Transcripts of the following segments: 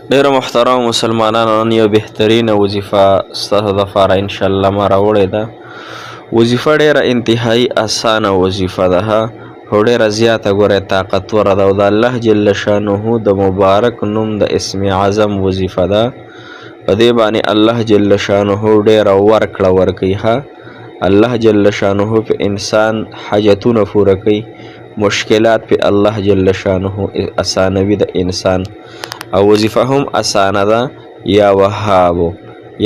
ډیره محترم مسلمانانو، نن یو بهترینه وظیفه ستاسو دپاره انشاءالله ما راوړې ده. وظیفه ډیره انتهایی اسانه وظیفه ده او ډیره زیاته ګورئ طاقتوره ده او د الله جل شانه د مبارک نوم د اسم اعظم وظیفه ده. په دې باندې الله جل شانه ډیره ورکړه ورکوي. الله جل شانه په انسان حاجتونه پوره کوي، مشکلات په الله جل شانه اسانوي د انسان، او وظیفه هم اسانه ده.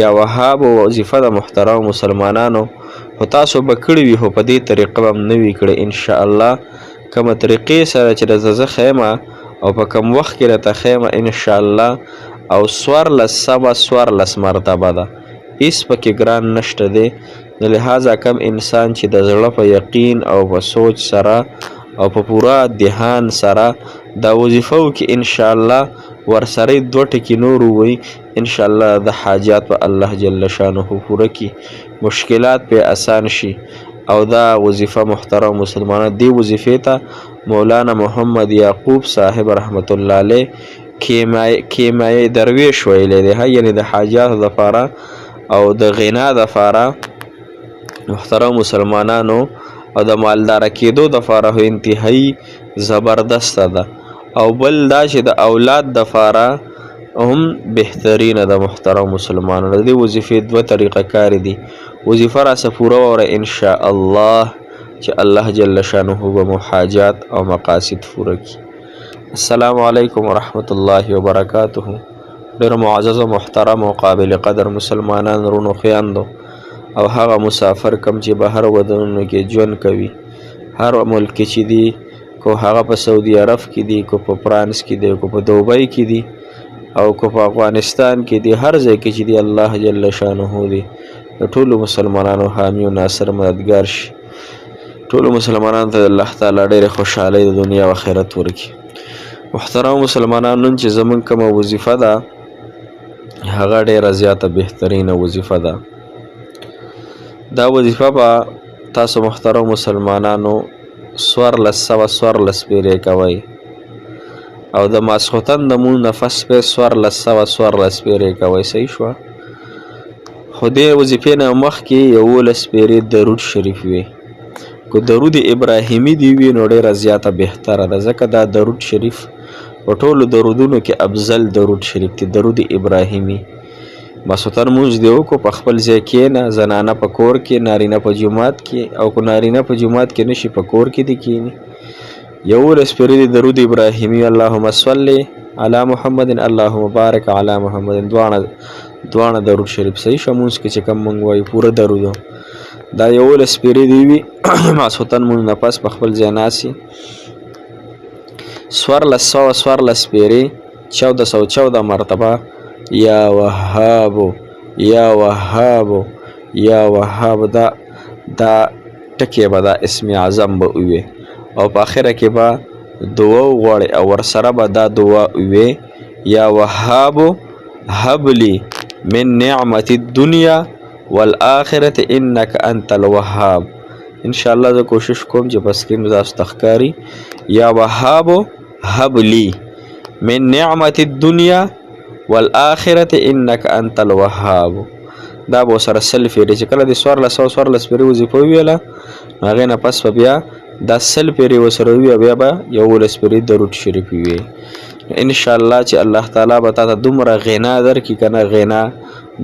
یا وهابو وظیفه د محترم مسلمانانو، خو تاسو به کړي وي خو په دې طریقه به هم نه وي کړی انشاءالله. کومه طریقې سره چې درته زه ښیمه او په کوم وخت کې راته ښیمه انشاءالله، او 14 مرتبه ده، هېڅ پکې ګران نشته دی. نو لحاظه کم انسان چې د زړه په یقین او په سوچ سره او په پوره دهان سره دا وظیفه وکړي انشاءالله، ورسره 2 ټکي نور ووایي انشاءالله د حاجات په الله جل شانه پوره کړي، مشکلات په اسان شي. او دا وظیفه محترم مسلمانان، دی وظیفې ته مولانا محمد یعقوب صاحب رحمت الله علیه کیمیای درویش ویلی دی، یعنی د حاجاتو دپاره او د غنا دپاره محترم مسلمانانو او د مالداره کېدو دپاره انتهایی زبردسته ده. او بل دا چې د اولاد دپاره هم بهترینه ده. محترم مسلمانانو، د دې وظیفې 2 طریقه کار دي. وظیفه راسه پوره واوره انشاءالله چې الله جل شانه به مو حاجات او مقاصد پوره کړي. السلام علیکم ورحمت الله وبرکاته. ډېر معزز و محترم او قابل قدر مسلمانان رونو خویندو او هغه مسافر کم چې بهر ودانونو کې ژوند کوي، هر ملک چې دي، کو هغه په سعودي عرب کې دي، کو په فرانس کې دي، کو په دوبۍ کې دي، او کو په افغانستان کې دي، هر ځای کې چې دي الله جل شانه دی د ټولو مسلمانانو حامی او ناصر مددگار شي. ټولو مسلمانانو ته الله تعالی ډېرې خوشحالۍ د دنیا او آخرت ورکړي. محترم مسلمانانو، نن چې زمونږ کومه وظیفه ده هغه ډېره زیاته بهترینه وظیفه ده. دا وظیفه به تاسو محترم مسلمانانو 1414 پیرې کوئ، او د ماسخوتن د مون نفس په 1414 پیرې کوئ. صحیح شوه؟ خو دې وظیفې نه مخکې 11 پیرې درود شریف وي. که درود ابراهیمي دی وي نو ډېره زیاته بهتره ده، ځکه دا درود شریف په ټولو درودونو کې افضل درود شریف دی، درود ابراهیمي. ماسخوتن مونځ دې وکړو، په خپل ځای کښېنه، زنانه په کور کې، نارینه په جومات کې، او که نارینه په جومات کې نشي په کور کې دې کښېني. 11 پیرې د درود ابراهیمي، اللهم صل علی محمد اللهم بارک علی محمد، دواړه درود شریف. صحیح شو؟ مونځ کې چې کوم مونږ وایو پوره درود دا 11 پیرې دی وي. ماسخوتن مونځ نه پس په خپل ځای ناستې 1414 پیرې 1414 مرتبه یا وهابو یا وهابو یا وهاب، دا ټکي به دا اسم اعظم به وي، او په آخره کې به دعا وغواړئ او ورسره به دا دعا وي یا وهابو هب لی من نعمت الدنیا والآخرة انک انت الوهاب. انشاءالله زه کوشش کوم چې په سکرین تاسو ته ښکاري یا وهابو هب لی من نعمت الدنیا والآخرة انک انت الوهاب. دا به سره 100 پیرې چې کله د 1414 پیرې وظیفه وویله نو هغې نه پس به بیا دا 100 پیرې ورسره ووي، بیا به 11 پیرې درود شریف وي. انشاءالله چې الله تعالی به تا ته دومره غنا درکړي که نه، غنا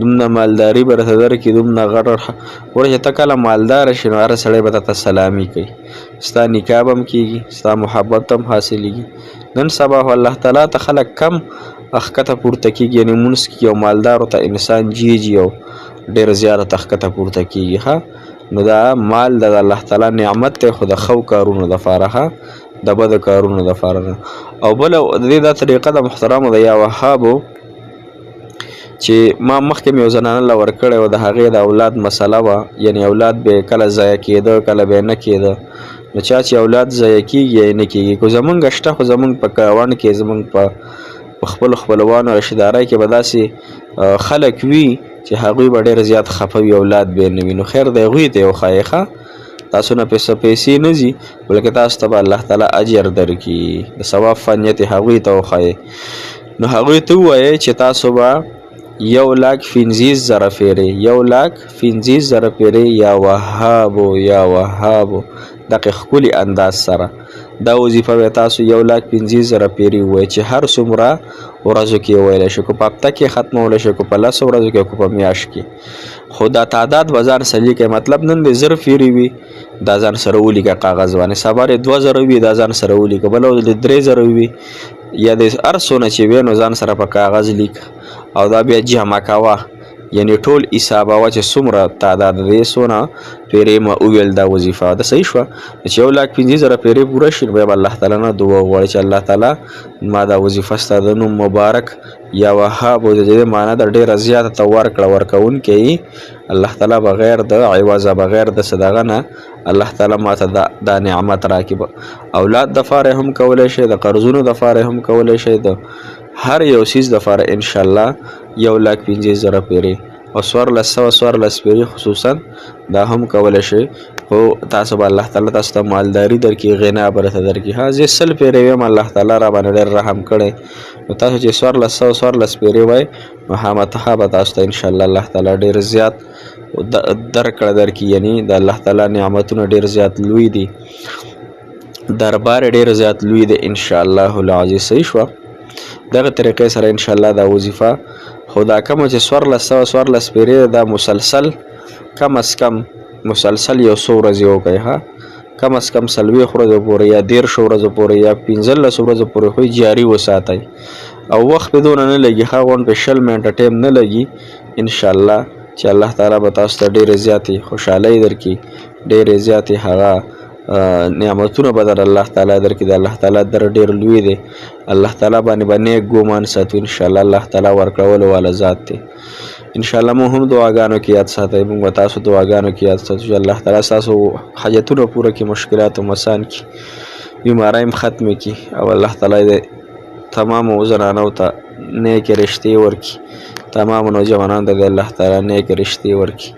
دومره مالداري به راته درکړي، دومره غټ وره چې ته کله مالداره شي نو هر سړی به تا ته سلامي کوي، ستا نکاح به هم کېږي، ستا محبت هم حاصلېږي. نن سبا خو الله تعالی ته خلک کم اخکته پورته کېږي، یعنې مونځ کېږي او مالدارو ته انسان جیجي او ډېر زیاته اخکته پورته کېږي. نو دا مال د الله تعالی نعمت دی، خو د ښو کارونو دپاره، د بدو کارونو دپاره نه. او بله د دې دا طریقه د محترمو د یا وهابو چې ما مخکې مې یو زنانه له ورکړی و، د هغې د اولاد مسله وه، یعنې اولاد به کله ضایع کېده کله به یې نه کېده. نو چا چې اولاد ضایع کېږي یا یې نه کېږي، خو زمونږ شته، خو زمونږ په ګاونډ کې زمونږ په خپلو خپلوانو رشتهدارۍ کې به داسې خلک وي چې هغوی به ډېر زیات خفه وي، اولاد به یې نه وي. نو خیر د هغوی ته یې وښایې، تاسو نه پیسې نه ځي، بلکې تاسو ته به الله تعالی اجر درکړي، د ثواب فنیت هغوی ته وښایې. نو هغوی ته ووایئ چې تاسو به 1,50,000 پیرې 1,50,000 پیرې یا وهابو یا وهابو دغه ښکلي انداز سره دا وظیفه به تاسو 1,50,000 پیرې ووایئ چې هر څومره ورځو کې ویلی شي، که په هفته کې ختمولی شي، که په 10 ورځو کې، که په میاشت کې. خو دا تعداد به ځان سره لیکئ، مطلب نن دې 1000 پیرې وي دا ځان سره ولیکه کاغذ باندې، سبا دې 2000 وي دا ځان سره ولیکه، بله ورځ دې 3000 وي یا د هر څونه چې وي نو ځان سره په کاغذ لیکه او دا بیا جمع کوه، یعنی ټول حسابوه چې څومره تعداد دی څونه پیرې ما وویل دا وظیفه ده. صحیح شوه چې 1,50,000 پیرې پوره شي نو بیا به الله تعالی نه دعا وغواړي چې الله تعالی ما دا وظیفه ستا د نوم مبارک یا وهاب د دې معنا د ډېره زیاته ته ورکړه ورکوونکی الله تعالی بغیر د عوضه بغیر د صدقه نه الله تعالی ماته دا نعمت راکړي. اولاد دپاره هم کولی شئ، د قرضونو دپاره هم کولی شئ، د هر یو څیز دپاره انشاءالله 1,50,000 پیرې او 1400 پیرې خصوصا دا هم کولی شئ. خو تاسو به الله تعالی تاسو ته مالداري درکړي، غنا به درته درکړي. ها زه 100 پیرې ویم الله تعالی را باندې ډېر رحم کړی، نو تاسو چې 1400 پیرې وایئ نو خامخا به تاسو ته انشاءالله الله تعالی ډېر زیات درکړي، یعنی د الله تعالی نعمتونه ډېر زیات لوی دي، دربار ډېر زیات لوی دی انشاءالله العزیز. صحیح شوه دغه طریقې سره انشاءالله دا وظیفه خو دا کومه چې 1400 پیرې دا مسلسل کم از کم مسلسل یو څو ورځې وکړئ، ها کم از کم 40 ورځو پورې یا 13 ورځو پورې یا 15 ورځو پورې خو جاري وساتئ او وخت په دونه نه لګي، ښه غونډ په 20 منټه ټایم نه لګي انشاءالله چې الله تعالی به تاسو ته ډېرې زیاتې خوشحالۍ درکړي، ډېرې زیاتې هغه نعمتونه به در الله تعالی درکړي. د الله تعالی در ډېر لوی دی، الله تعالی باندې به نیک ګمان ساتو انشاءالله، الله تعالی ورکولو والا ذات دی. انشاءالله مو هم دعاګانو کې یاد ساتئ، موږ به تاسو دعاګانو کې یاد ساتو چې الله تعالی ستاسو حاجتونه پوره کړي، مشکلات هم اسان کړي، بیمارۍ هم ختمې کړي او الله تعالی د تمامو زنانو ته نیکې رشتې ورکړي، تمامو نوجوانانو ته د الله تعالی نیکې رشتې ورکړي.